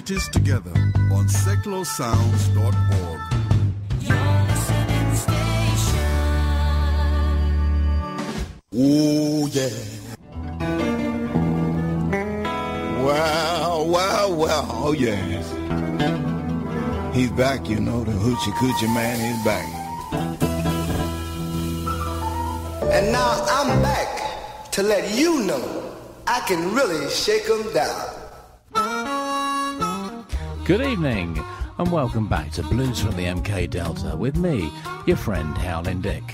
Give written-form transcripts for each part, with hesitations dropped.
cities together on secularsounds.org. Your listening station. Oh, yeah. Well, oh, yes. He's back, you know, the hoochie coochie man is back. And now I'm back to let you know I can really shake 'em down. Good evening, and welcome back to Blues from the MK Delta with me, your friend Howling Dick.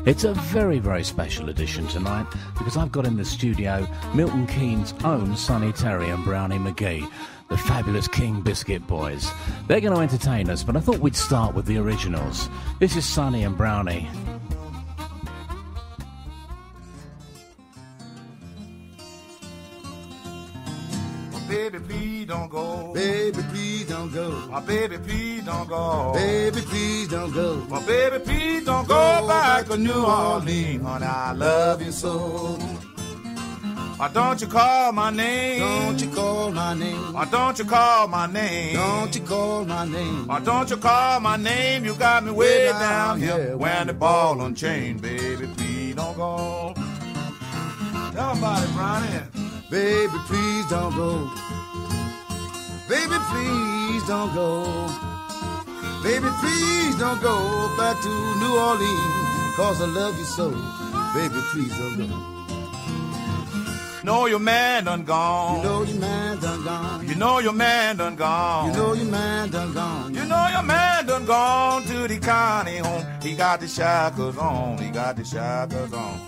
It's a very, very special edition tonight because I've got in the studio Milton Keynes' own Sonny Terry and Brownie McGee, the fabulous King Biscuit Boys. They're going to entertain us, but I thought we'd start with the originals. This is Sonny and Brownie. Baby, please don't go. Baby, please don't go. My baby, please don't go. Baby, please don't go. My baby, please don't go back to New Orleans. Honey, I love you so. Why don't you call my name? Don't you call my name? Why don't you call my name? Don't you call my name? Why don't you call my name? You got me way down here. Wearing the ball on chain. Baby, please don't go. Tell about it, Brownie. Baby, please don't go. Baby, please don't go. Baby, please don't go back to New Orleans, 'cause I love you so. Baby, please don't go. Know your man done gone. You know your man done gone. You know your man done gone. You know your man done gone. You know your man done gone to the county home. He got the shackles on. He got the shackles on.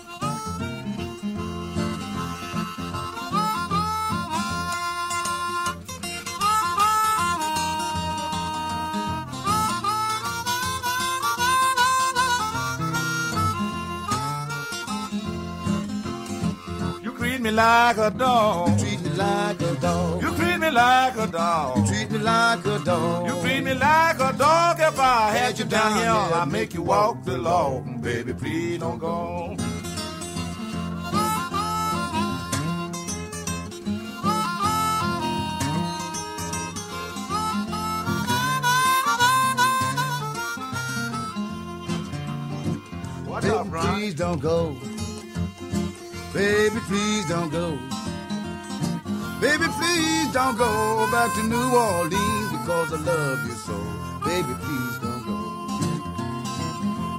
Me like a dog. You treat me like a dog. You treat me like a dog. You treat me like a dog. You treat me like a dog. If I had you down here, I'd make you walk the law. Baby, please don't go. What's up, Brian? Please don't go. Baby, please don't go. Baby, please don't go back to New Orleans, because I love you so. Baby, please don't go.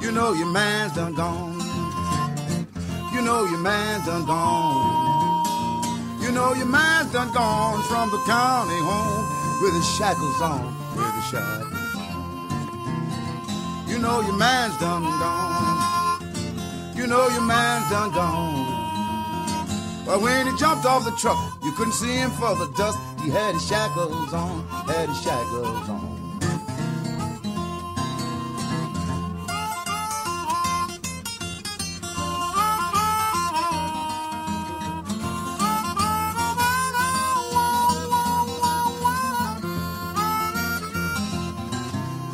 You know your man's done gone. You know your man's done gone. You know your man's done gone from the county home with his shackles on, with his shackles on. You know your man's done gone. You know your man's done gone. But when he jumped off the truck, you couldn't see him for the dust. He had his shackles on, had his shackles on.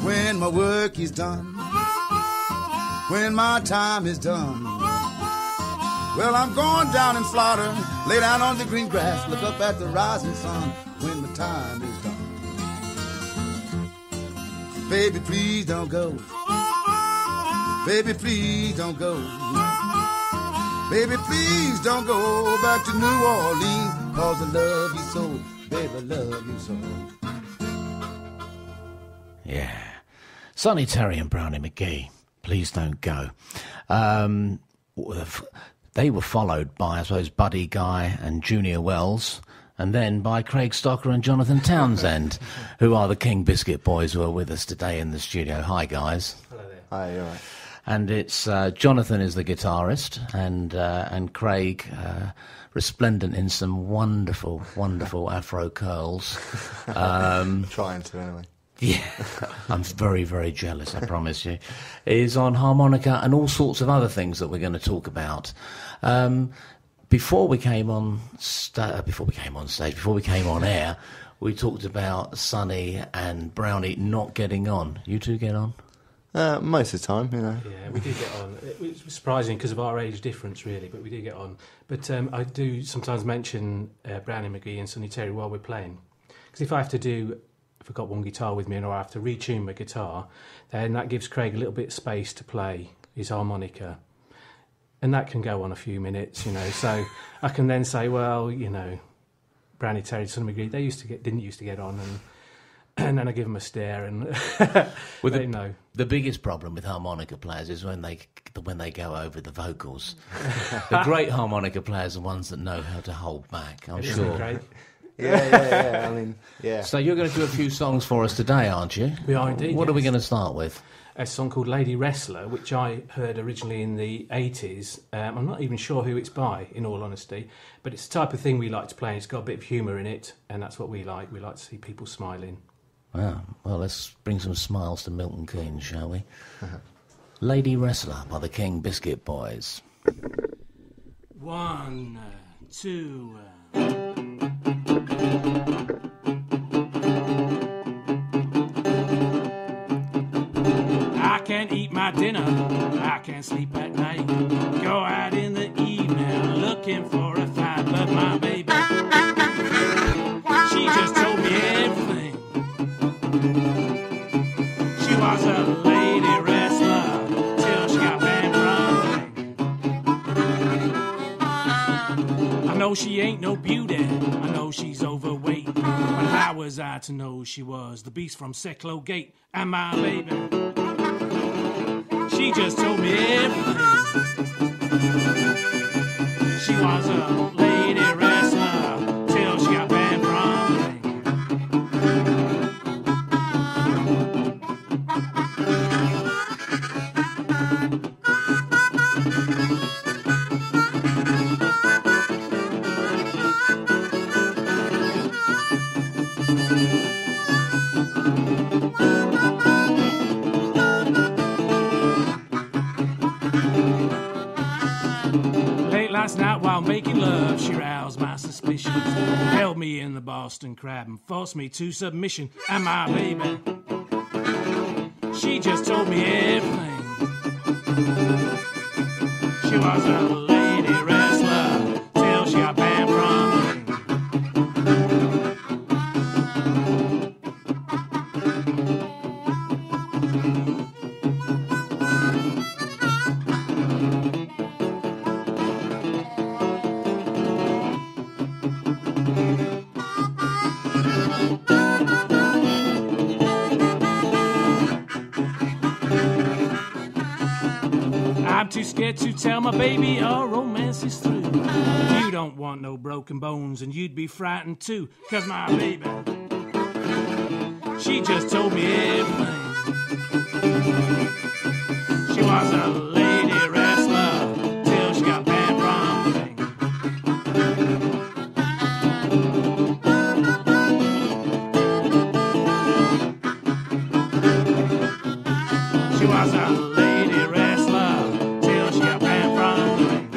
When my work is done, when my time is done, well, I'm going down in Florida, lay down on the green grass, look up at the rising sun when the time is done. Baby, please don't go. Baby, please don't go. Baby, please don't go back to New Orleans, 'cause I love you so. Baby, I love you so. Yeah. Sonny Terry and Brownie McGee, please don't go. They were followed by, I suppose, Buddy Guy and Junior Wells, and then by Craig Stocker and Jonathan Townsend, who are the King Biscuit Boys who are with us today in the studio. Hi, guys. Hello there. Hi, all right. And it's Jonathan is the guitarist, and Craig, resplendent in some wonderful, wonderful Afro curls. Trying to, anyway. Yeah, I'm very, very jealous, I promise you. Is on harmonica and all sorts of other things that we're going to talk about. Before we came on air, we talked about Sonny and Brownie not getting on. You two get on? Most of the time, you know. Yeah, we did get on. It was surprising because of our age difference, really, but we did get on. But I do sometimes mention Brownie McGee and Sonny Terry while we're playing, Because if I've got one guitar with me and I have to retune my guitar, then that gives Craig a little bit of space to play his harmonica. And that can go on a few minutes, you know. So I can then say, well, you know, Brownie Terry to some degree, didn't used to get on, and then I give them a stare and Well, they know. The biggest problem with harmonica players is when they go over the vocals. The great harmonica players are the ones that know how to hold back, I'm Isn't it sure. great? Yeah. I mean, yeah. So you're going to do a few songs for us today, aren't you? We are indeed. What are we yes. going to start with? A song called Lady Wrestler, which I heard originally in the 80s. I'm not even sure who it's by, in all honesty, but it's the type of thing we like to play, and it's got a bit of humour in it, and that's what we like. We like to see people smiling. Well, let's bring some smiles to Milton Keynes, shall we? Lady Wrestler by the King Biscuit Boys. 1, 2... I can't eat my dinner, I can't sleep at night. Go out in the evening looking for a fight, but my baby, she just told me everything. She was a lady wrestler till she got banned from the ring. I know she ain't no beauty, I know she's overweight, but how was I to know she was the beast from Secklow Gate? And my baby, she just told me everything. She was a lady wrestler till she got banned from the ring. Last night while making love, she roused my suspicions, held me in the Boston Crab and forced me to submission. And my baby, she just told me everything. She was a lady wrestler till she got banned from the ring. I'm too scared to tell my baby our romance is through. You don't want no broken bones and you'd be frightened too. Cause my baby, she just told me everything. She was a lady wrestler till she got banned from the ring. She was a lady wrestler till she got banned from the ring.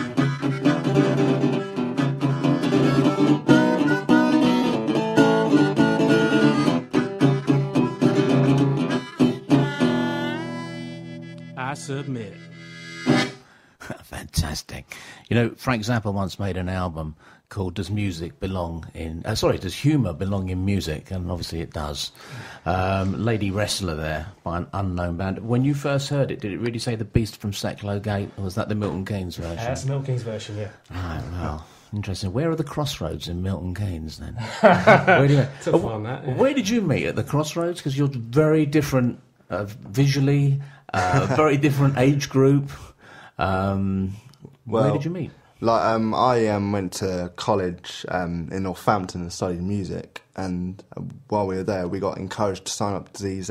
I submit. Fantastic. You know, Frank Zappa once made an album called Does Music Belong in... Does Humour Belong in Music? And obviously it does. Lady Wrestler there by an unknown band. When you first heard it, did it really say The Beast from Secklow Gate? Or was that the Milton Keynes version? That's the Milton Keynes version, yeah. Right, well, interesting. Where are the crossroads in Milton Keynes then? Where, do you, Tough one, that, yeah. Where did you meet at the crossroads? Because you're very different visually, very different age group. Where did you meet? I went to college in Northampton and studied music, and while we were there, we got encouraged to sign up to these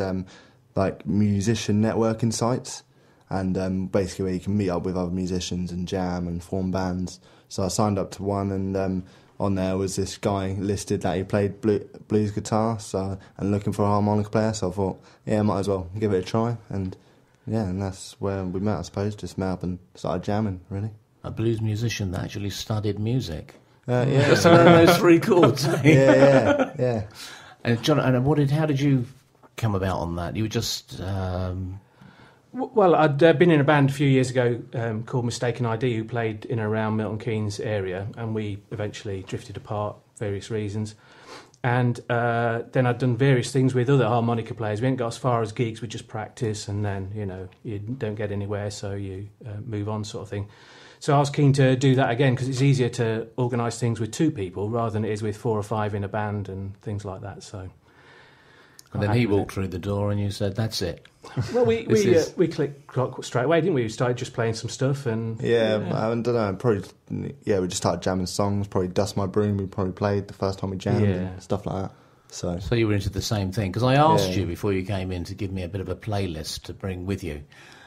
like musician networking sites, and basically where you can meet up with other musicians and jam and form bands. So I signed up to one, and on there was this guy listed that he played blues guitar, and looking for a harmonica player. So I thought, yeah, might as well give it a try, and that's where we met, I suppose. Just met up and started jamming, really. A blues musician that actually studied music. Yeah. Just learn those three chords. yeah. And John, how did you come about on that? You were just Well, I'd been in a band a few years ago called Mistaken ID, who played in and around Milton Keynes area, and we eventually drifted apart for various reasons. And then I'd done various things with other harmonica players. We hadn't got as far as gigs, we just practice, and then, you know, you don't get anywhere, so you move on sort of thing. So I was keen to do that again, because it's easier to organise things with 2 people rather than it is with 4 or 5 in a band and things like that, so... And then he walked through the door and you said, that's it. Well, we clicked straight away, didn't we? We started just playing some stuff and... Yeah, I don't know, probably, we just started jamming songs, probably Dust My Broom, we probably played the first time we jammed, and stuff like that. So you were into the same thing, because I asked you before you came in to give me a bit of a playlist to bring with you.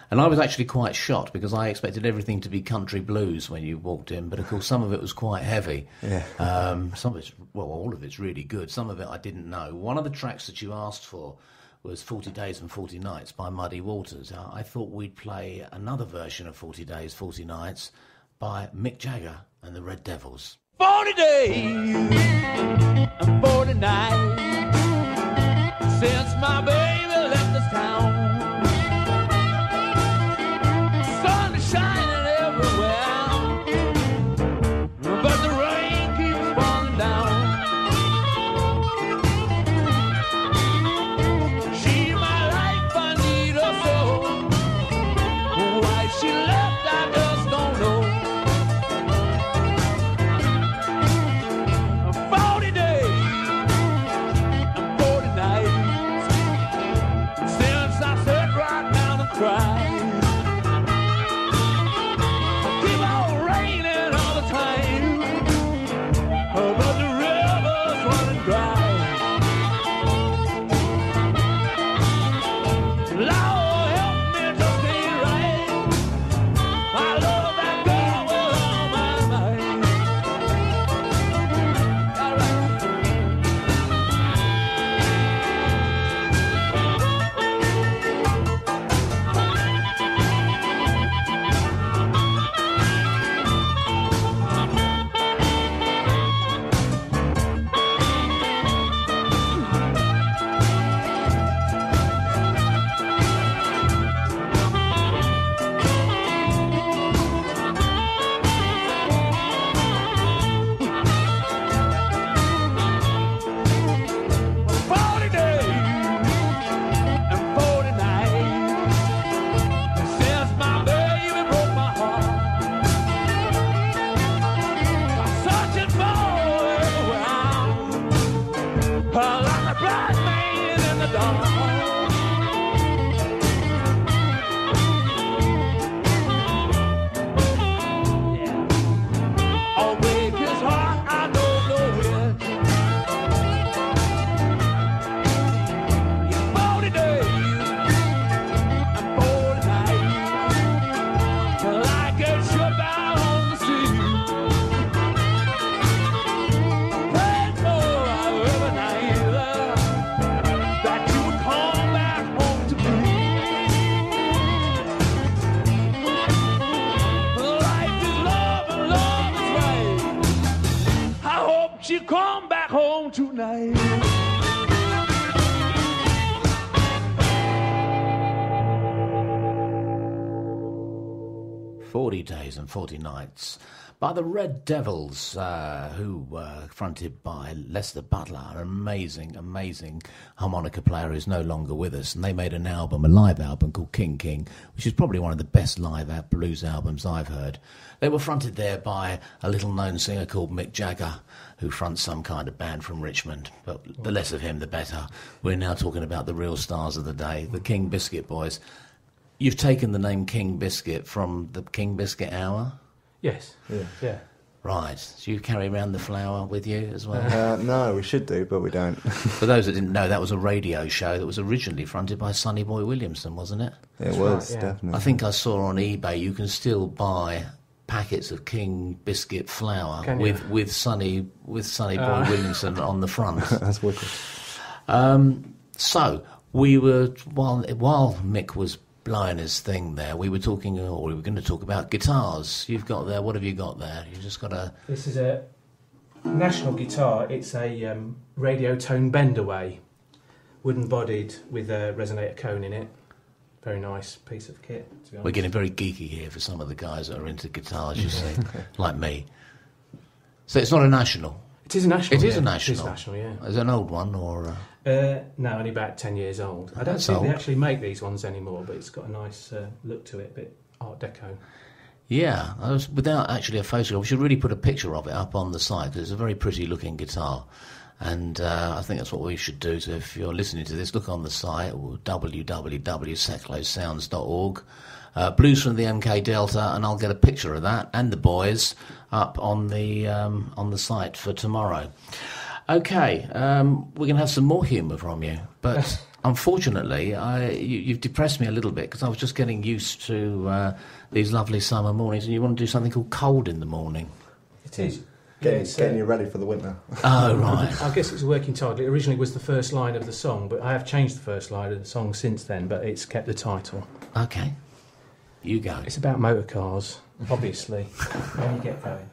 And I was actually quite shocked, because I expected everything to be country blues when you walked in, but of course some of it was quite heavy. Yeah. Some of it's, well, all of it's really good. Some of it I didn't know. One of the tracks that you asked for was 40 Days and 40 Nights by Muddy Waters. I thought we'd play another version of 40 Days, 40 Nights by Mick Jagger and the Red Devils. 40 days and 40 nights since my baby left this town. Sun is shining everywhere, but the rain keeps falling down. She my life, I need her so. Why she left, I just don't know. 40 days and 40 nights since I sat right down and cried. Keep on raining all the time, but the river's running dry. Lord, help me to stay right. I love that girl with all my might. All right. You come back home tonight. 40 Days and 40 Nights by the Red Devils, who were fronted by Lester Butler, an amazing harmonica player who's no longer with us. And they made a live album called King King, which is probably one of the best live blues albums I've heard. They were fronted there by a little-known singer called Mick Jagger, who fronts some kind of band from Richmond. But the less of him, the better. We're now talking about the real stars of the day, the King Biscuit Boys. You've taken the name King Biscuit from the King Biscuit Hour? Yes. Yeah. Right. So you carry around the flour with you as well? No, we should do, but we don't. For those that didn't know, that was a radio show that was originally fronted by Sonny Boy Williamson, wasn't it? It was, right, yeah. definitely. I think I saw on eBay you can still buy packets of King Biscuit flour with Sonny Boy Williamson on the front. That's wicked. So we were while Mick was blowing his thing there, we were talking, or we were going to talk about guitars. You've got there. What have you got there? You just got a. This is a national guitar. It's a radio tone bend away, wooden bodied with a resonator cone in it. very nice piece of kit, to be honest. We're getting very geeky here for some of the guys that are into guitars, you see, like me. So it's not a National? It is a National. It is a National? It is a National, yeah. Is it an old one, or...? No, only about 10 years old. I don't That's think they old. actually make these ones anymore, but it's got a nice look to it, a bit Art Deco. Yeah, without actually a photograph, we should really put a picture of it up on the site, because it's a very pretty-looking guitar. And I think that's what we should do. So if you're listening to this, look on the site, www.seclosounds.org. Blues from the MK Delta, and I'll get a picture of that and the boys up on the site for tomorrow. Okay, we're going to have some more humour from you, but unfortunately, you've depressed me a little bit because I was just getting used to these lovely summer mornings, and you want to do something called Cold in the Morning. It is. Getting you ready for the winter. Oh, right. I guess it's a working title. It originally was the first line of the song, but I have changed the first line of the song since then, but it's kept the title. Okay. You go. It's about motor cars, obviously. When you get going.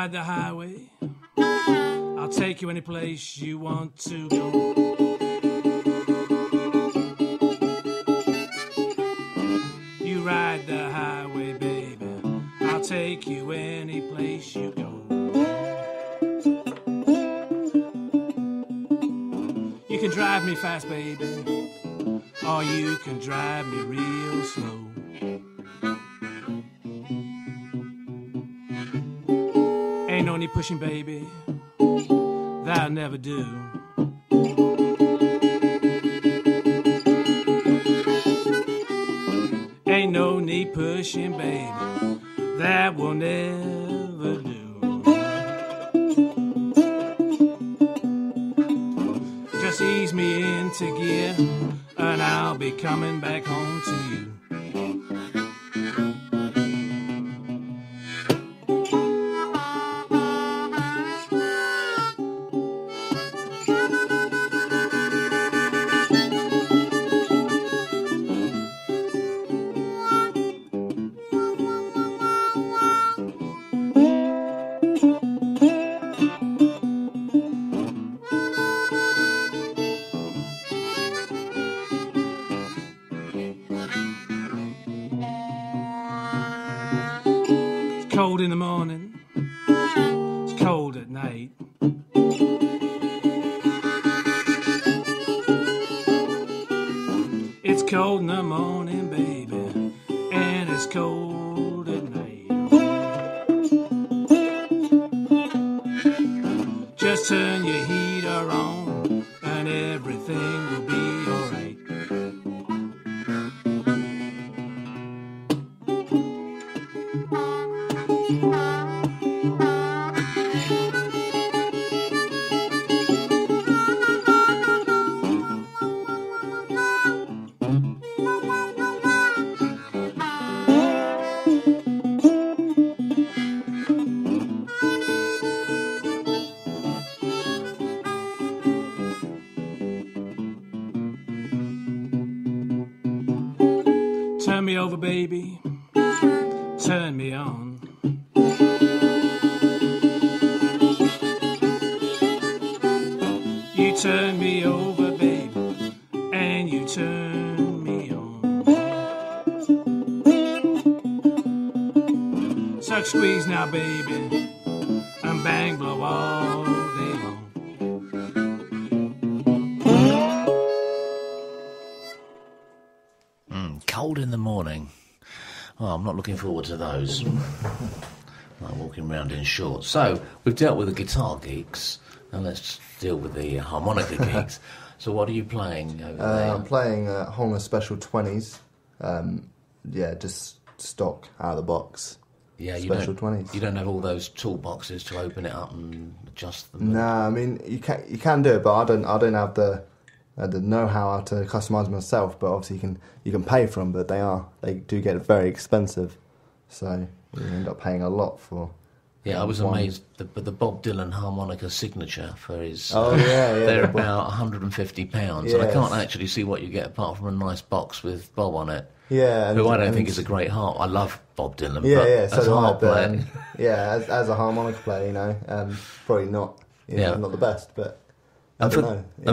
The highway, I'll take you any place you want to go. You ride the highway, baby, I'll take you any place you go. You can drive me fast, baby, or you can drive me real slow. Ain't no need pushing, baby, that'll never do. Ain't no need pushing, baby, that will never do. Just ease me into gear, and I'll be coming back home to you. Cold in the morning, it's cold at night. It's cold in the morning, baby, and it's cold at night. Just turn your heater on, and everything will be alright. Turn me over, baby, turn me on. You turn me over, baby, and you turn me on. Suck, squeeze now, baby, and bang, blow all day long. Cold in the morning. Oh, I'm not looking forward to those. Like walking around in shorts. So, we've dealt with the guitar geeks, now let's deal with the harmonica geeks. So what are you playing over there? I'm playing Howling Special 20s. Just stock, out of the box. Yeah, Special 20s. You don't have all those toolboxes to open it up and adjust them. Nah, I mean you can do it, but I don't have the know-how to customise myself. But obviously you can pay for them, but they do get very expensive, so you end up paying a lot for. Yeah, I was amazed the Bob Dylan harmonica signature for his. Oh yeah, they're about £150, yes. and I can't actually see what you get apart from a nice box with Bob on it. Yeah, who I don't think is a great harp. I love Bob Dylan. Yeah, but as a harp player, as a harmonica player, probably not. Not the best, but. And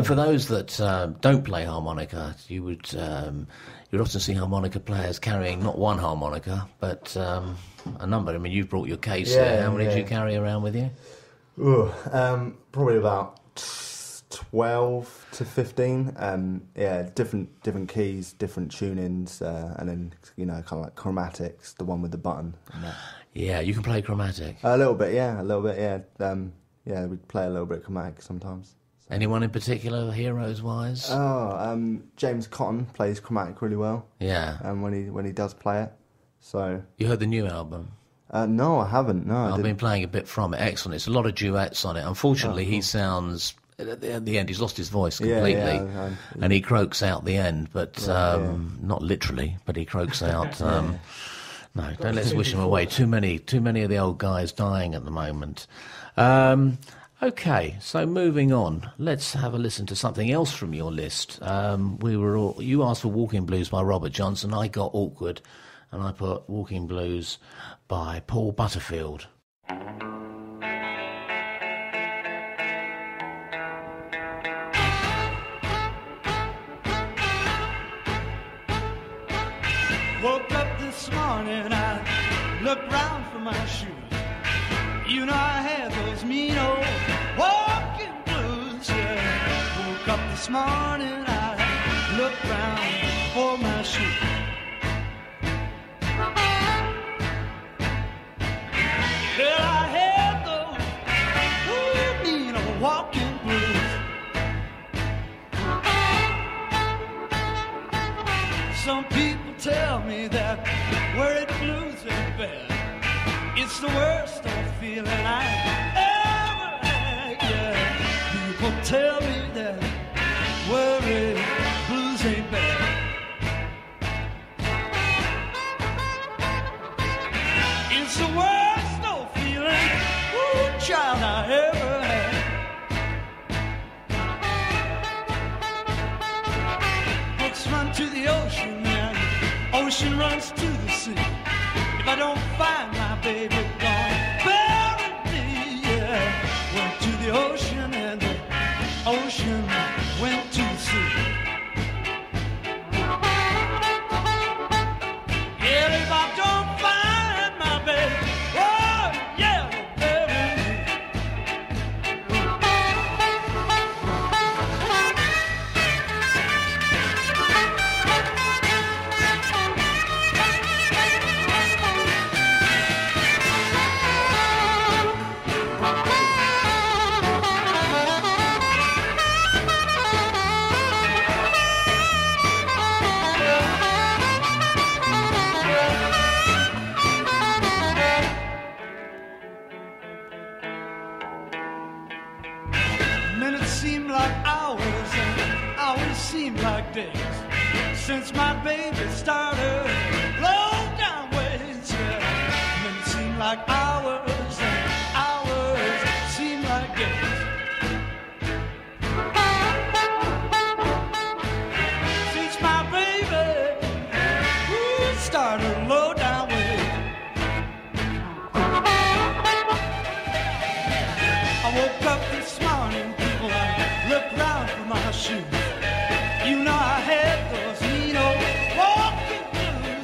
for those that don't play harmonica, you would you'd often see harmonica players carrying not one harmonica, but a number. I mean, you've brought your case here. How many do you carry around with you? Probably about 12 to 15. Different keys, different tunings, and then kind of like chromatics, the one with the button. Yeah, you can play chromatic. A little bit, yeah. We play a little bit chromatic sometimes. Anyone in particular, heroes-wise? James Cotton plays chromatic really well. Yeah. And when he does play it, so. You heard the new album? No, I haven't. No, I've been playing a bit from it. Excellent. It's a lot of duets on it. Unfortunately, he sounds. At the end, he's lost his voice completely, and he croaks out the end. But not literally, but he croaks out. No, don't let's wish him away. Too many of the old guys dying at the moment. Okay, so moving on, let's have a listen to something else from your list. You asked for Walking Blues by Robert Johnson. I got awkward, and I put Walking Blues by Paul Butterfield. Woke up this morning, I looked round for my shoes. You know I had those mean old walking blues, yeah. Woke up this morning, I looked round for my shoes. Well, I had those mean old walking blues. Some people tell me that worried blues ain't bad. It's the worst old feeling I ever had, yeah. People tell me that worried blues ain't bad. It's the worst old feeling, ooh, child, I ever had. Books run to the ocean and ocean runs to the sea. If I don't find my baby gone, bury me, yeah. Went to the ocean and the ocean went to the sea. Yeah, if I don't find my baby, oh, yeah, bury me. Minutes seem like hours and hours seem like days since my baby started low down ways, yeah. Minutes seem like hours and hours seem like days since my baby started low down ways. I woke up this morning, people, I looked round for my shoes. You know I had those mean old walking blues.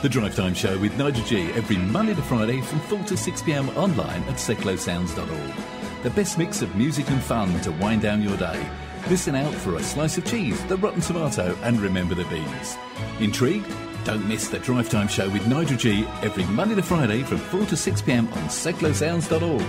The Drive Time Show with Nigel G every Monday to Friday from 4 to 6 p.m. online at seclosounds.org. The best mix of music and fun to wind down your day. Listen out for A Slice of Cheese, The Rotten Tomato and Remember the Bees. Intrigued? Don't miss The Drive Time Show with Nigel G every Monday to Friday from 4 to 6 p.m. on seclosounds.org.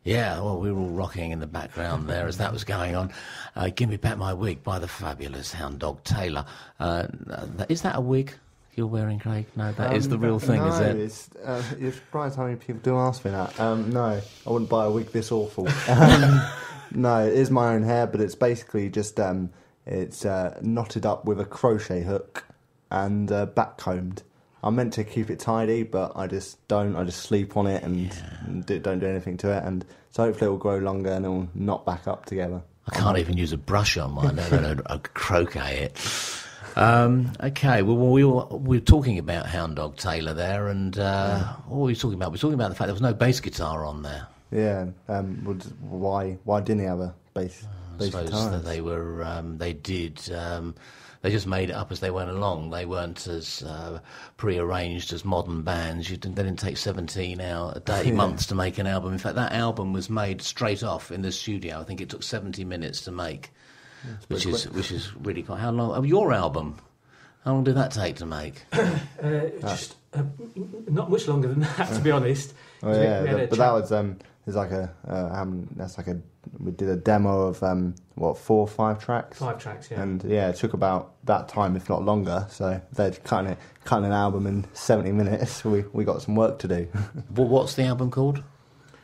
Yeah, well, we were all rocking in the background there as that was going on. Give Me Back My Wig by the fabulous Hound Dog Taylor. Is that a wig you're wearing, Craig? No, that is the real thing, is it? You're surprised how many people do ask me that. No, I wouldn't buy a wig this awful. No, it is my own hair, but it's basically just it's knotted up with a crochet hook and backcombed. I'm meant to keep it tidy, but I just don't. I just sleep on it and don't do anything to it. And so hopefully it will grow longer and it will knot back up together. I can't even use a brush on mine. I crochet it. Okay, well, we were talking about Hound Dog Taylor there, and what were we talking about? We were talking about the fact there was no bass guitar on there. Yeah, why didn't he have a bass guitar? That they did They just made it up as they went along. They weren't as pre-arranged as modern bands. They didn't take 17 months to make an album. In fact, that album was made straight off in the studio. I think it took 70 minutes to make, which is really quite. How long? Oh, your album. How long did that take to make? Not much longer than that, to be honest. Oh yeah, but that was there's like we did a demo of 4 or 5 tracks. 5 tracks, yeah. And yeah, it took about that time, if not longer. So they'd cut an album in 70 minutes. We got some work to do. Well, what's the album called?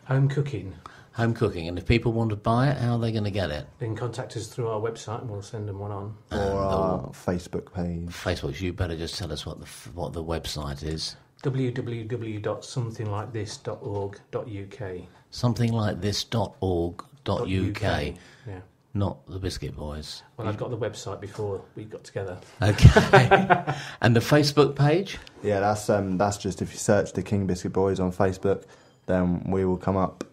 Home Cooking. Home Cooking. And if people want to buy it, how are they going to get it? They can contact us through our website and we'll send them one on. Or our Facebook page. Facebook. You better just tell us what the website is. www.somethinglikethis.org.uk. Somethinglikethis.org.uk. Yeah. Not the Biscuit Boys. Well, I've got the website before we got together. Okay. And the Facebook page? Yeah, that's just if you search the King Biscuit Boys on Facebook, then we will come up.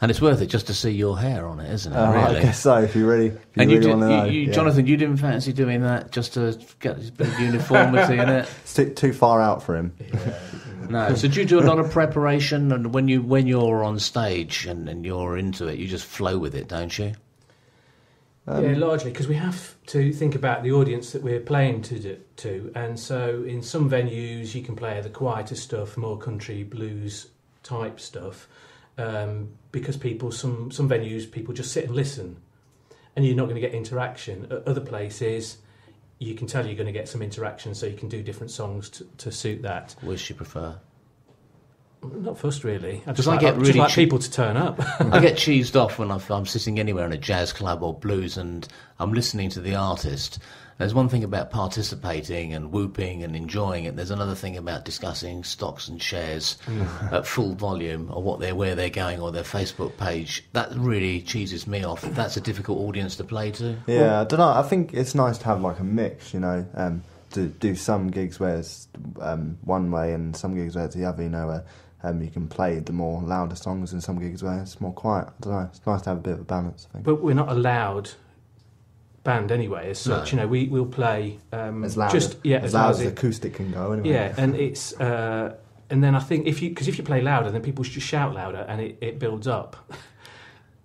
And it's worth it just to see your hair on it, isn't it? Really? I guess so, if you really want to know. Jonathan, you didn't fancy doing that just to get a bit of uniformity in it? It's too far out for him. Yeah. No, so do you do a lot of preparation? And when you're on stage and you're into it, you just flow with it, don't you? Yeah, largely, because we have to think about the audience that we're playing to. And so in some venues, you can play the quieter stuff, more country blues type stuff. Because some venues, people just sit and listen and you're not going to get interaction. At other places, you can tell you're going to get some interaction, so you can do different songs to suit that. Which you prefer? Not fussed, really. I just like people to turn up. I get cheesed off when I'm sitting anywhere in a jazz club or blues and I'm listening to the artist. There's one thing about participating and whooping and enjoying it. There's another thing about discussing stocks and shares at full volume, or where they're going, or their Facebook page. That really cheeses me off. That's a difficult audience to play to. Yeah, I don't know. I think it's nice to have like a mix, to do some gigs where it's one way and some gigs where it's the other, where you can play the more louder songs and some gigs where it's more quiet. I don't know. It's nice to have a bit of a balance, I think. But we're not a loud band anyway as such. No. We'll play as loud as acoustic can go anyway. Yeah, and it's and then I think if you play louder, then people just shout louder and it builds up,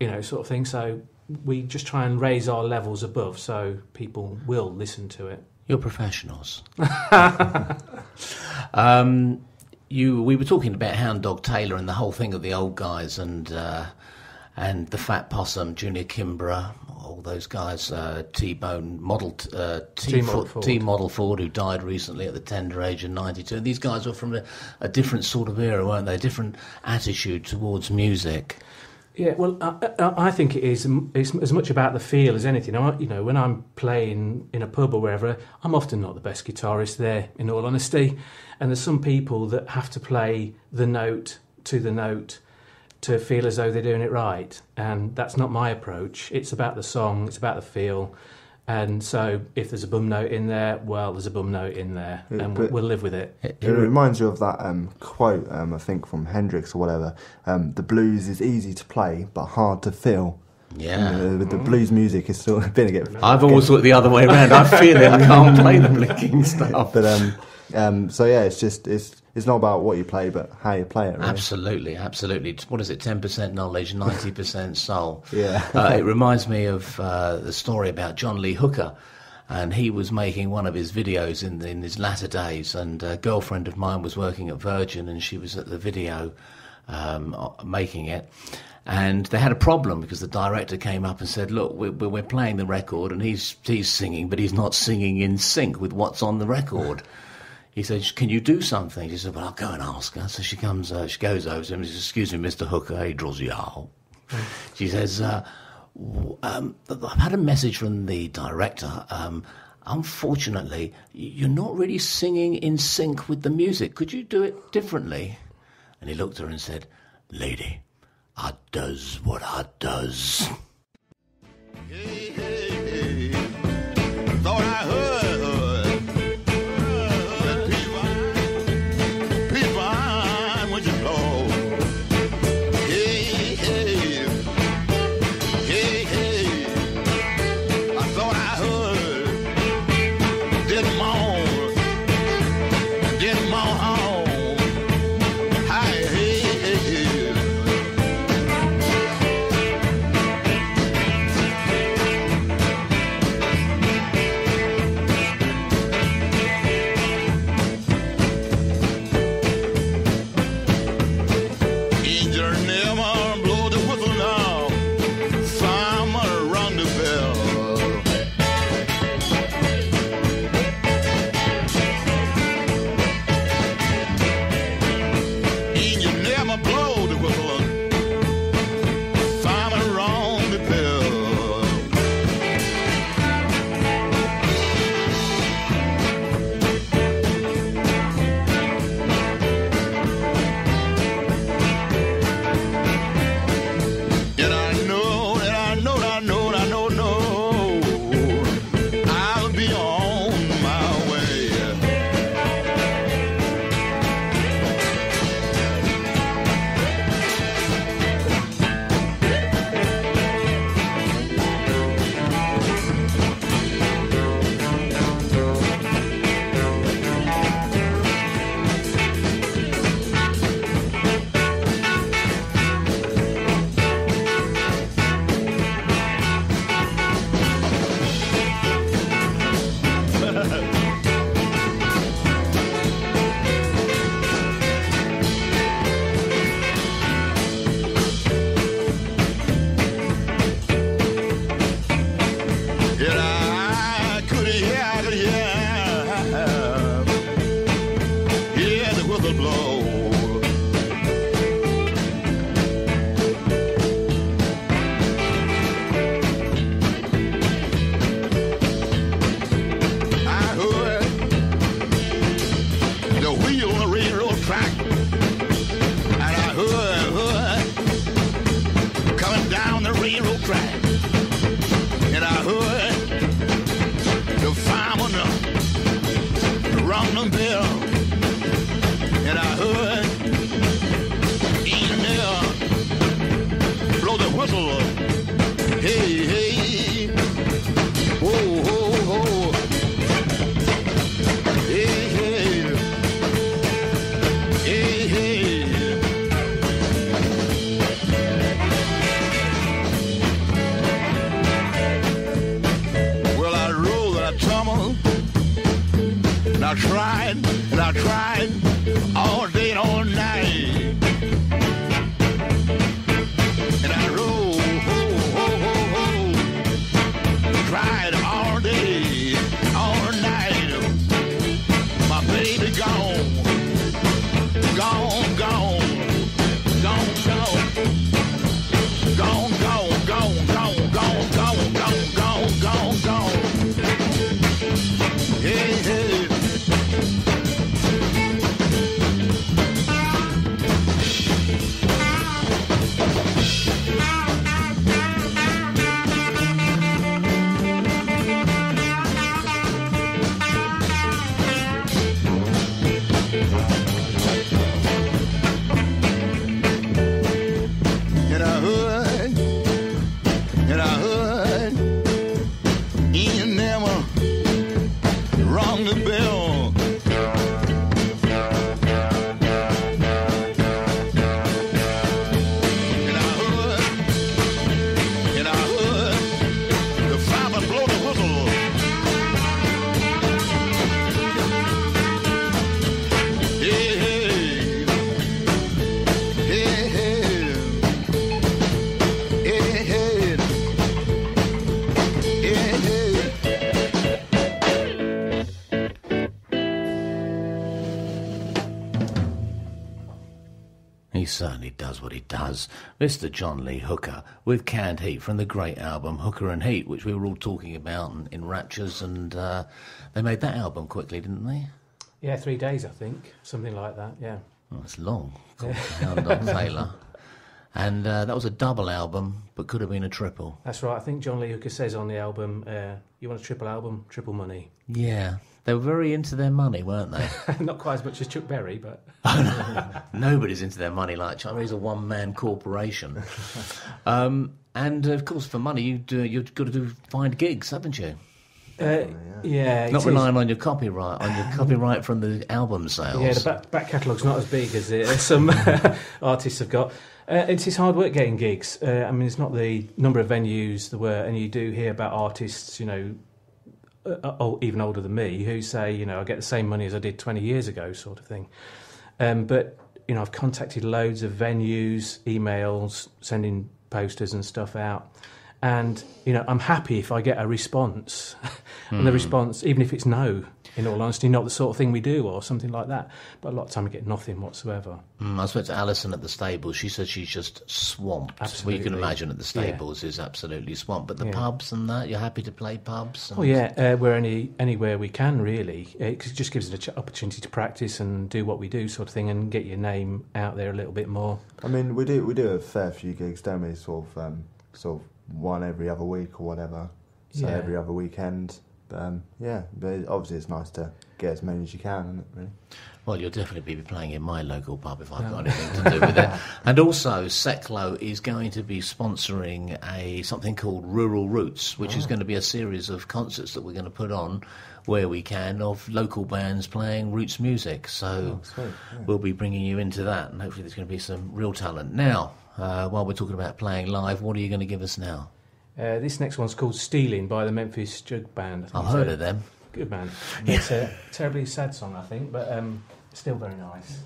sort of thing. So we just try and raise our levels above so people will listen to it. You're professionals. We were talking about Hound Dog Taylor and the whole thing of the old guys and the Fat Possum, Junior Kimbrough, all those guys, T-Bone, T-Model Ford, who died recently at the tender age of 92. And these guys were from a different sort of era, weren't they? A different attitude towards music. Yeah, well, I think it's as much about the feel as anything. When I'm playing in a pub or wherever, I'm often not the best guitarist there, in all honesty. And there's some people that have to play the note to the note to feel as though they're doing it right. And that's not my approach. It's about the song, it's about the feel. And so if there's a bum note in there, well, there's a bum note in there, and we'll live with it. It reminds you of that quote, I think, from Hendrix or whatever. The blues is easy to play, but hard to feel. Yeah. The blues music is still been a bit... I've always thought the other way around. I feel it, I can't play the blinking stuff. But so yeah, it's not about what you play, but how you play it. Really. Absolutely. What is it? 10% knowledge, 90% soul. Yeah. It reminds me of the story about John Lee Hooker, and he was making one of his videos in his latter days, and a girlfriend of mine was working at Virgin, and she was at the video making it. And they had a problem because the director came up and said, look, we're playing the record and he's singing, but he's not singing in sync with what's on the record. He said, can you do something? She said, well, I'll go and ask her. So she goes over to him and says, excuse me, Mr. Hooker. He draws you out. She says, I've had a message from the director. Unfortunately, you're not really singing in sync with the music. Could you do it differently? And he looked at her and said, lady, I does what I does. Hey, hey, hey. Thought I heard that people what you know. Hey, hey, hey, hey. I thought I heard track. And I heard the fireman rung the bell. And I heard engineer blow the whistle. Hey, hey, whoa, whoa, whoa. Hey, hey, hey, hey. Well, I rolled and I tumbled, and I tried all day and all night. And I rolled, tried all day, all night. My baby gone, gone, gone, gone, gone, gone, gone, gone, gone, gone, gone, gone, gone, gone, gone. Hey, hey. And I heard, Ian never rung the bell. And I heard the fireman blow the whistle. Hey, hey, hey, hey. He certainly does what he does. Mr. John Lee Hooker with Canned Heat from the great album Hooker and Heat, which we were all talking about in Raptures, and they made that album quickly, didn't they? Yeah, 3 days, I think. Something like that, yeah. Well, it's long. Called Hound Dog Taylor. And that was a double album, but could have been a triple. That's right. I think John Lee Hooker says on the album, you want a triple album, triple money. Yeah. They were very into their money, weren't they? Not quite as much as Chuck Berry, but... Nobody's into their money like Chuck Berry's a one-man corporation. And, of course, for money, you've got to find gigs, haven't you? Yeah. Not relying on your copyright from the album sales. Yeah, the back catalogue's not as big as some artists have got. It's hard work getting gigs. I mean, it's not the number of venues there were, and you do hear about artists, you know, even older than me, who say, you know, I get the same money as I did 20 years ago, sort of thing. But, you know, I've contacted loads of venues, emails, sending posters and stuff out. And, you know, I'm happy if I get a response. And the response, even if it's no, in all honesty, not the sort of thing we do or something like that. But a lot of time I get nothing whatsoever. I spoke to Alison at the stables. She said she's just swamped. Absolutely. What you can imagine at the stables is absolutely swamped. But the pubs and that, you're happy to play pubs? And... Oh, yeah, we're anywhere we can, really. It just gives us an opportunity to practice and do what we do, sort of thing, and get your name out there a little bit more. I mean, we do a fair few gigs, don't we? Sort of one every other week or whatever. So every other weekend. But obviously it's nice to get as many as you can, isn't it, really? Well, you'll definitely be playing in my local pub if I've got anything to do with it. And also, Seclo is going to be sponsoring something called Rural Roots, which is going to be a series of concerts that we're going to put on where we can of local bands playing roots music. So we'll be bringing you into that, and hopefully there's going to be some real talent. Now, while we're talking about playing live, what are you going to give us now? This next one's called Stealing by the Memphis Jug Band. I've heard of them. Good band. It's a terribly sad song, I think, but still very nice.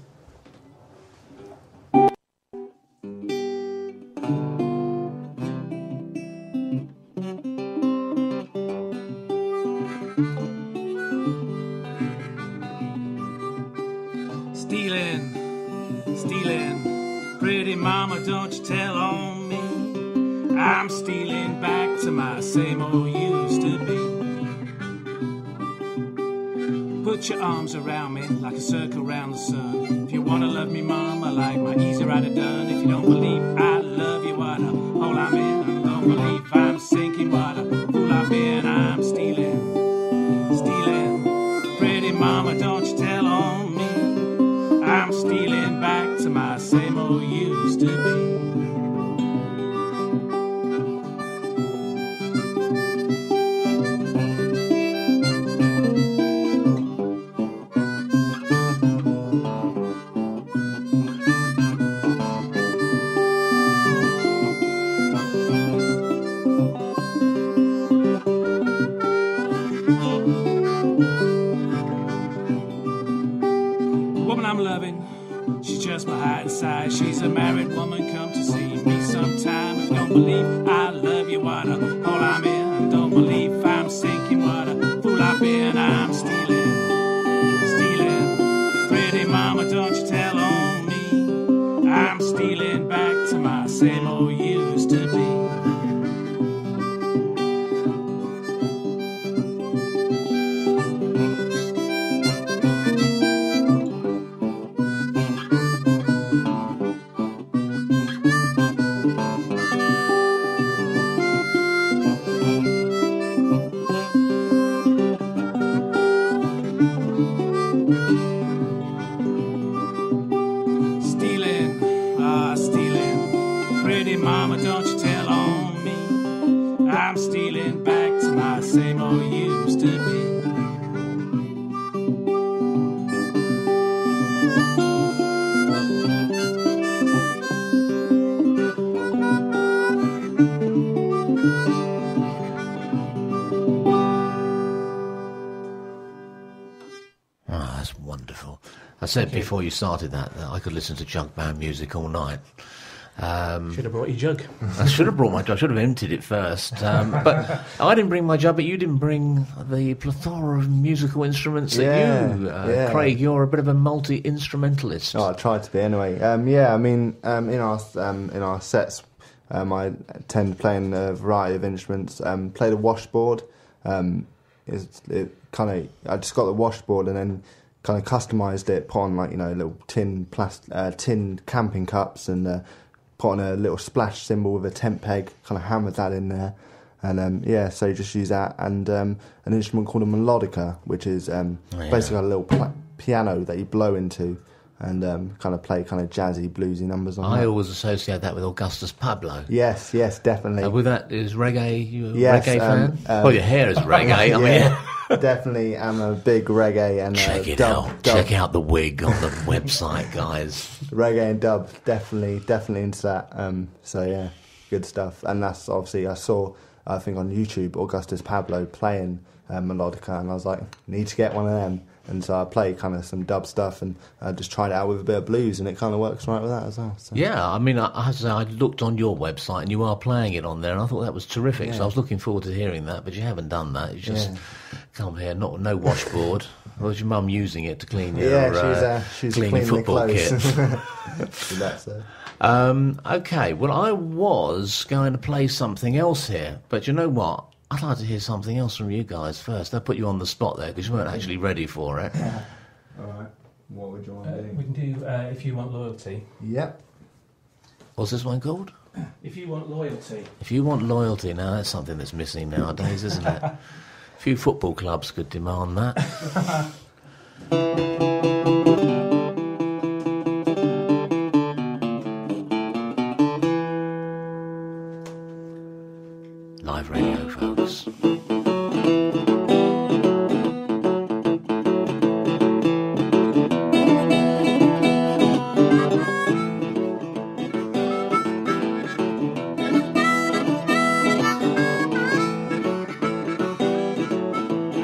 Stealing, pretty mama, don't you tell on me. I'm stealing back to my same old used to be. Put your arms around me like a circle around the sun. If you wanna love me, mama, like my easy rider done. If you don't believe I love you, what a hole I'm in, I don't believe she's a married woman, come to see me sometime. If you don't believe I love you, what a hole I'm in. Don't believe I'm sinking, what a fool I've been. I'm stealing. Pretty mama, don't you tell on me. I'm stealing back to my same old used to be. Mama, don't you tell on me. I'm stealing back to my same old used to be. Ah, that's wonderful. I said before you started that I could listen to jug band music all night. Should have brought your jug. I should have brought my jug. I should have emptied it first. But I didn't bring my jug, but you didn't bring the plethora of musical instruments that you, Craig, you're a bit of a multi-instrumentalist. Oh, I tried to be anyway. I mean, in our sets, I tend to play in a variety of instruments. Play the washboard. I just got the washboard and then kind of customised it, put on little tin camping cups and put on a little splash cymbal with a tent peg, kind of hammered that in there. And so you just use that and an instrument called a melodica, which is basically a little piano that you blow into and kind of play kind of jazzy, bluesy numbers on that. I always associate that with Augustus Pablo. Yes, definitely. With that, is reggae, you a reggae fan? Well, your hair is reggae, I mean... Definitely am a big reggae and check it dub, out. Dub. Check out the wig on the website, guys. Reggae and dub, definitely into that. So yeah, good stuff. And that's obviously I think on YouTube Augustus Pablo playing melodica, and I was like, need to get one of them. And so I played kind of some dub stuff and I just tried it out with a bit of blues, and it kind of works right with that as well. So. Yeah, I mean, I have to say, I looked on your website and you are playing it on there, and I thought that was terrific. Yeah. So I was looking forward to hearing that, but you haven't done that. You just come here, no washboard. Or was your mum using it to clean your she's clean your football kit? That's it. Okay, well, I was going to play something else here, but you know what? I'd like to hear something else from you guys first. I put you on the spot there because you weren't actually ready for it. All right. What would you want to do? We can do If You Want Loyalty. Yep. What's this one called? If You Want Loyalty. If You Want Loyalty. Now, that's something that's missing nowadays, isn't it? A few football clubs could demand that. Live radio, folks.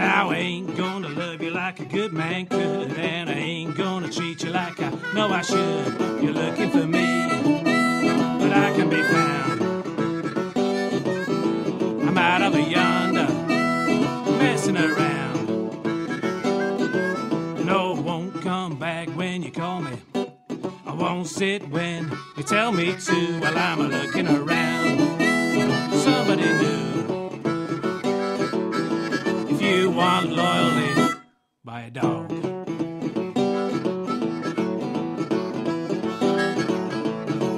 I ain't gonna love you like a good man could, and I ain't gonna treat you like I know I should. You're looking for me, but I can be found. I'm out over yonder, messing around. No, won't come back when you call me. I won't sit when you tell me to while I'm looking around. Somebody new. If you want loyalty, buy a dog.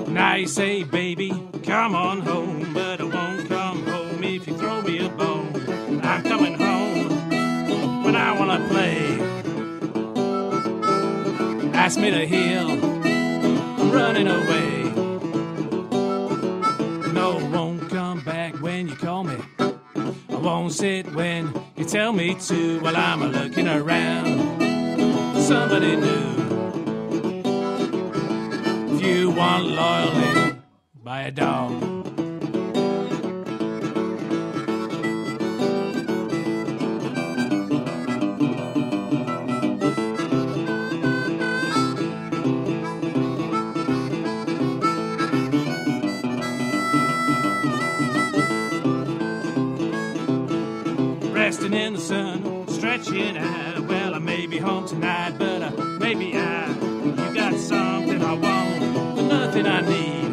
Now you say, baby, come on home, but I won't come home if you throw me a bone. I'm coming home when I wanna play. Ask me to heal, I'm running away. No, won't come back when you call me. I won't sit when you tell me to while I'm looking around. Somebody new. If you want loyalty, buy a dog. resting in the sun, stretching out. Well, I may be home tonight, but maybe you got something I want, but nothing I need.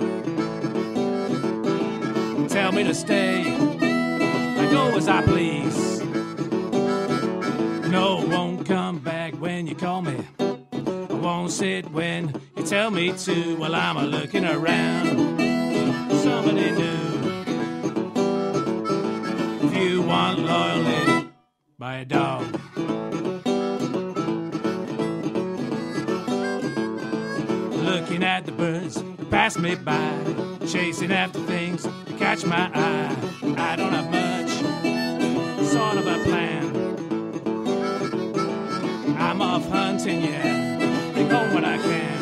Tell me to stay, I go as I please. No, won't come back when you call me. I won't sit when you tell me to. Well, I'm looking around, somebody new. If you want loyalty, buy a dog. Looking at the birds that pass me by, chasing after things that catch my eye. I don't have much, sort of a plan. I'm off hunting, yeah, bring home what I can.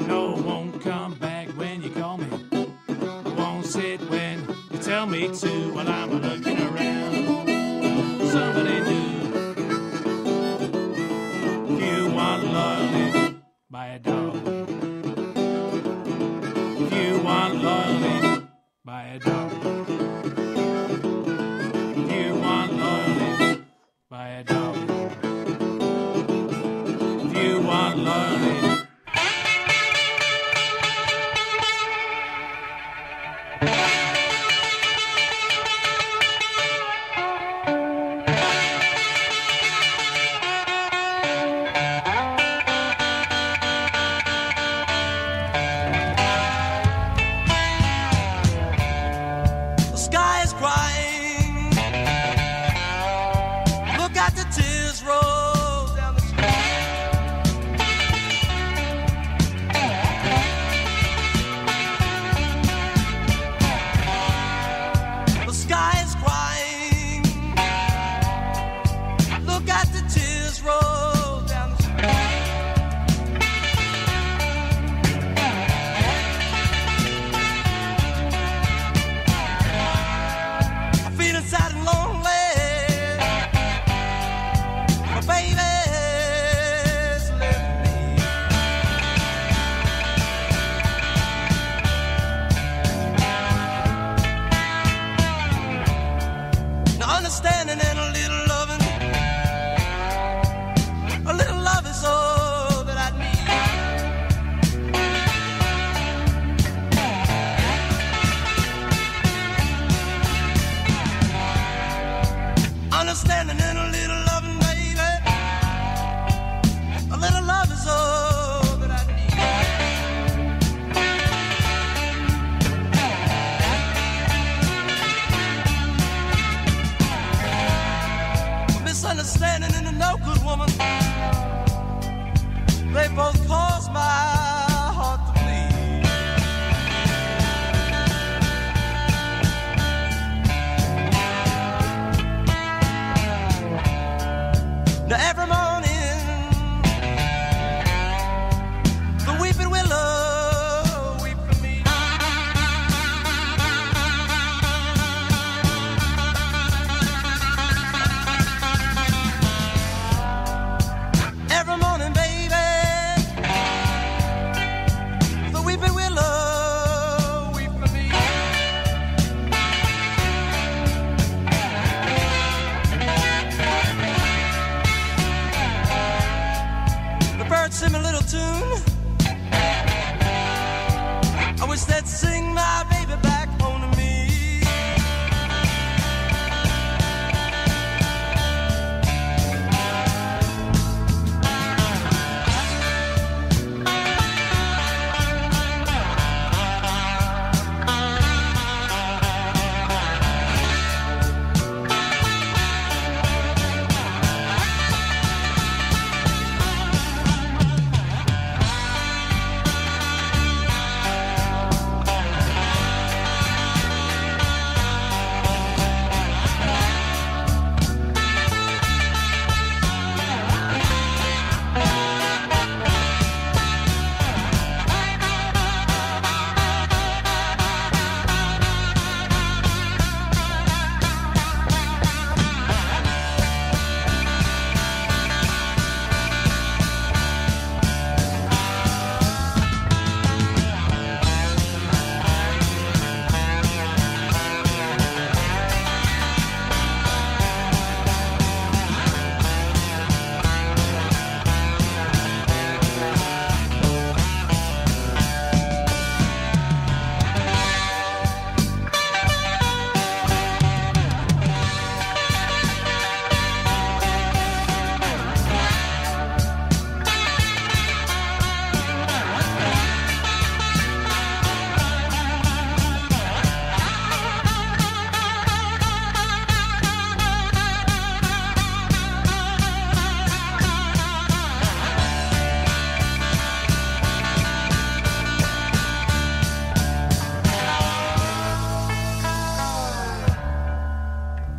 No, won't come back when you call me. I won't sit when you tell me to. Well, I'm looking around, somebody new. If you want loyalty, buy a dog. If you want loyalty, buy a dog. If you want loyalty, buy a dog. If you want loyalty.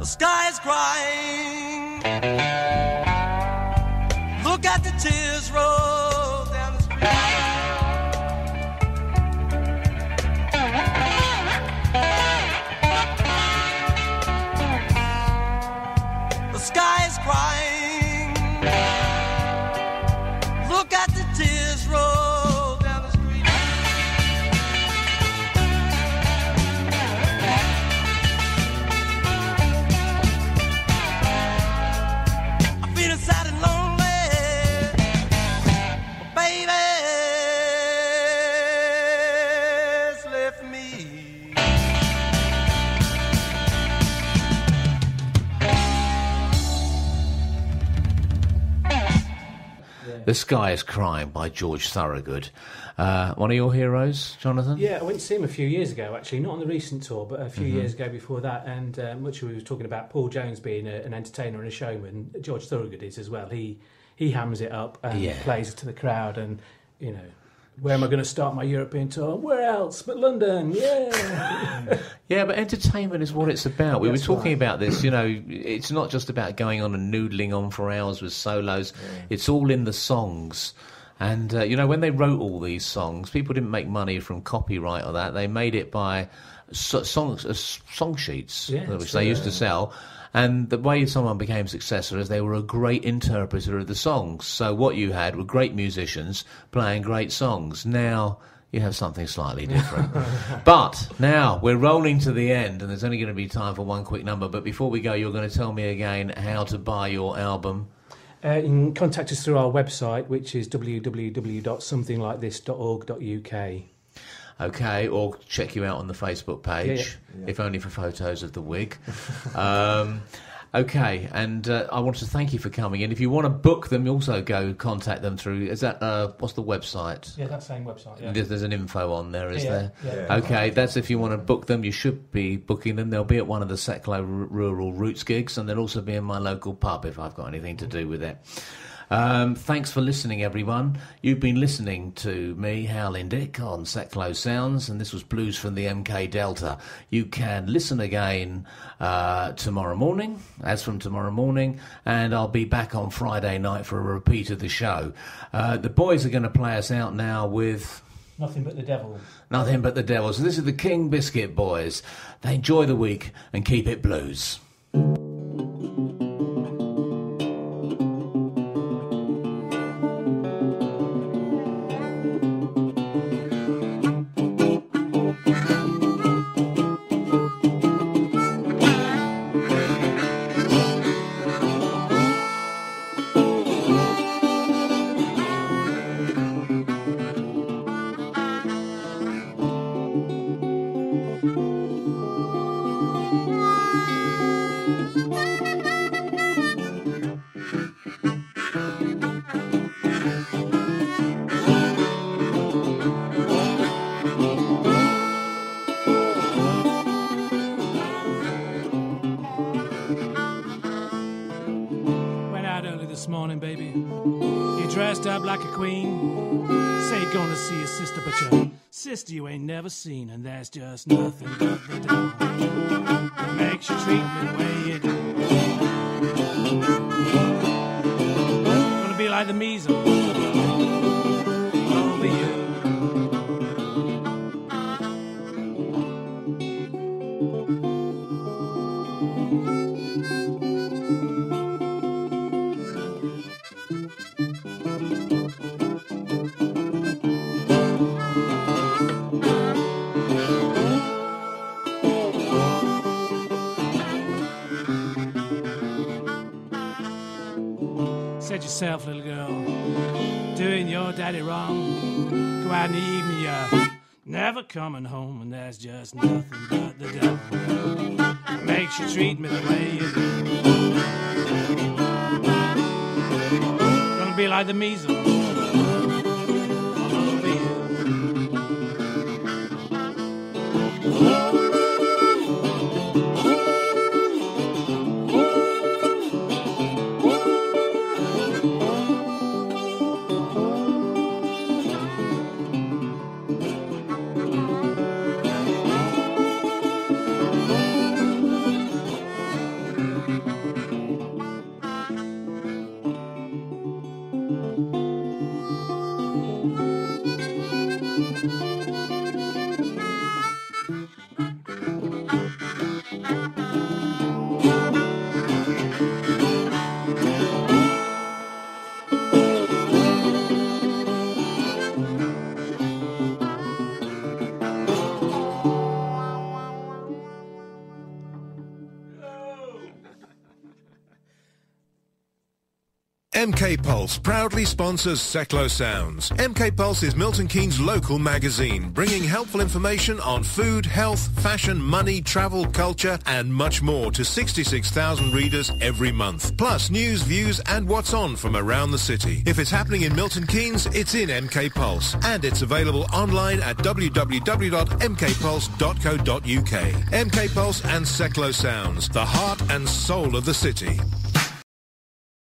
The sky is crying. Look at the tears roll down the street. The sky is crying. Look at the tears roll down the street. I'm feeling sad and lonely. My baby's left me. The Sky is Crying by George Thorogood. One of your heroes, Jonathan? Yeah, I went to see him a few years ago, actually, not on the recent tour, but a few years ago before that. And much we were talking about Paul Jones being an entertainer and a showman, George Thorogood is as well. He hams it up and plays to the crowd, and you know, where am I going to start my European tour? Where else but London? Yeah. Yeah, but entertainment is what it's about. We were talking about this, you know, it's not just about going on and noodling on for hours with solos. Yeah. It's all in the songs. And, you know, when they wrote all these songs, people didn't make money from copyright or that. They made it by song sheets, which they used to sell. And the way someone became successful is they were a great interpreter of the songs. So what you had were great musicians playing great songs. Now you have something slightly different. But now we're rolling to the end, and there's only going to be time for one quick number. But before we go, you're going to tell me again how to buy your album. You can contact us through our website, which is www.somethinglikethis.org.uk. Okay, or check you out on the Facebook page, if only for photos of the wig. Okay, and I want to thank you for coming in. If you want to book them, also go contact them through, is that, what's the website? Yeah, that same website, yeah. There's an info on there, is there? Yeah. Okay, that's if you want to book them. You should be booking them. They'll be at one of the Seclo Rural Roots gigs, and they'll also be in my local pub if I've got anything to do with it. Thanks for listening, everyone. You've been listening to me, Howling Dick, on Seclo Sounds, and this was Blues from the MK Delta. You can listen again tomorrow morning, and I'll be back on Friday night for a repeat of the show. The boys are going to play us out now with... Nothing But the Devil. Nothing But the Devil. So this is the King Biscuit Boys. They enjoy the week and keep it blues. You ain't never seen, and there's just nothing but the devil that makes you treat me the way you do. Gonna be like the measles over you. Yourself, little girl, doing your daddy wrong. Go out in the evening, you're never coming home, and there's just nothing but the devil that makes you treat me the way you do. Gonna be like the measles all over you. MK Pulse proudly sponsors Seclo Sounds. MK Pulse is Milton Keynes' local magazine, bringing helpful information on food, health, fashion, money, travel, culture, and much more to 66,000 readers every month. Plus news, views, and what's on from around the city. If it's happening in Milton Keynes, it's in MK Pulse, and it's available online at www.mkpulse.co.uk. MK Pulse and Seclo Sounds, the heart and soul of the city.